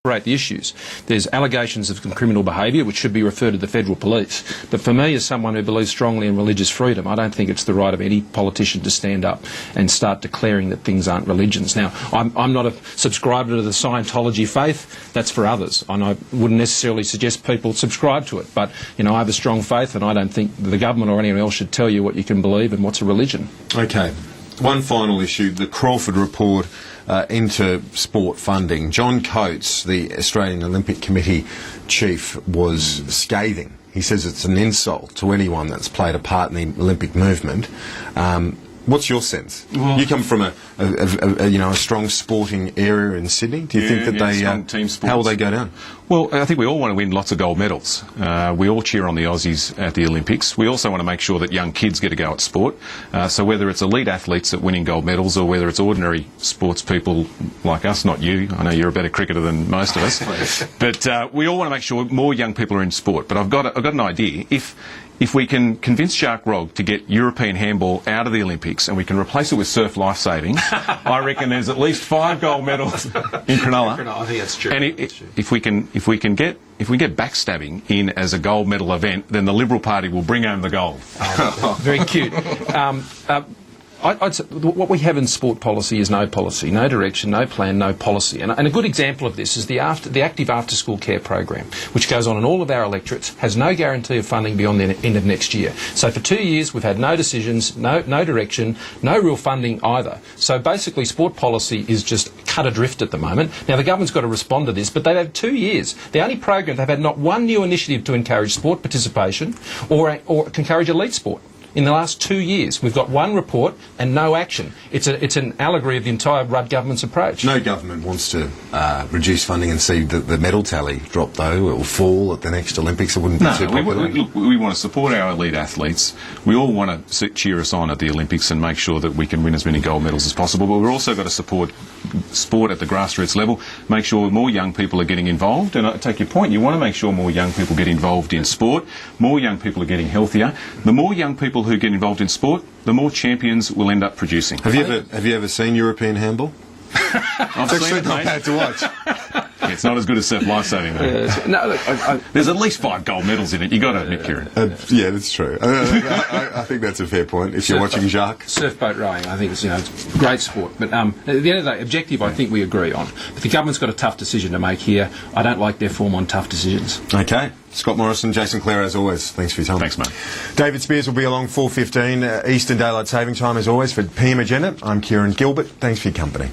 The issues. There's allegations of criminal behaviour which should be referred to the federal police. But for me, as someone who believes strongly in religious freedom, I don't think it's the right of any politician to stand up and start declaring that things aren't religions. Now, I'm not a subscriber to the Scientology faith. That's for others. And I wouldn't necessarily suggest people subscribe to it. But, you know, I have a strong faith, and I don't think the government or anyone else should tell you what you can believe and what's a religion. Okay. One final issue, the Crawford report into sport funding. John Coates, the Australian Olympic Committee chief, was scathing. He says it's an insult to anyone that's played a part in the Olympic movement. What's your sense? Well, you come from a strong sporting area in Sydney. Do you think that team sports. How will they go down? Well, I think we all want to win lots of gold medals. We all cheer on the Aussies at the Olympics. We also want to make sure that young kids get a go at sport. So whether it's elite athletes that winning gold medals or whether it's ordinary sports people like us, not you. I know you're a better cricketer than most of us. But we all want to make sure more young people are in sport. But I've got an idea. If we can convince Jacques Rogge to get European handball out of the Olympics and we can replace it with surf lifesaving, I reckon there's at least 5 gold medals in Cronulla. I think that's true. And if we can get backstabbing in as a gold medal event, then the Liberal Party will bring home the gold. Very cute. I'd say what we have in sport policy is no policy, no direction, no plan, no policy. And a good example of this is the active after-school care program, which goes on in all of our electorates, has no guarantee of funding beyond the end of next year. So for 2 years, we've had no decisions, no direction, no real funding either. So basically, sport policy is just cut adrift at the moment. Now, the government's got to respond to this, but they've had 2 years. The only program, they've had not one new initiative to encourage sport participation or encourage elite sport. In the last 2 years, we've got one report and no action. It's an allegory of the entire Rudd government's approach. No government wants to reduce funding and see the medal tally drop, though. It will fall at the next Olympics. It wouldn't be too popular. We want to support our elite athletes. We all want to cheer us on at the Olympics and make sure that we can win as many gold medals as possible. But we've also got to support sport at the grassroots level, make sure more young people are getting involved. And I take your point, you want to make sure more young people get involved in sport, more young people are getting healthier. The more young people who get involved in sport, the more champions we'll end up producing. Have you ever seen European handball? I've seen it, mate. Bad to watch. Yeah, it's not as good as surf lifesaving, though. No, look, there's at least 5 gold medals in it. You've got to admit, Kieran. Yeah, that's true. I think that's a fair point. If you're watching Jacques. Surfboat rowing, I think it's great sport. But at the end of the day, objective, I think we agree on. But the government's got a tough decision to make here. I don't like their form on tough decisions. Okay. Scott Morrison, Jason Clare, as always. Thanks for your time. Thanks, mate. David Spears will be along 4:15 Eastern Daylight Saving Time, as always, for PM Agenda. I'm Kieran Gilbert. Thanks for your company.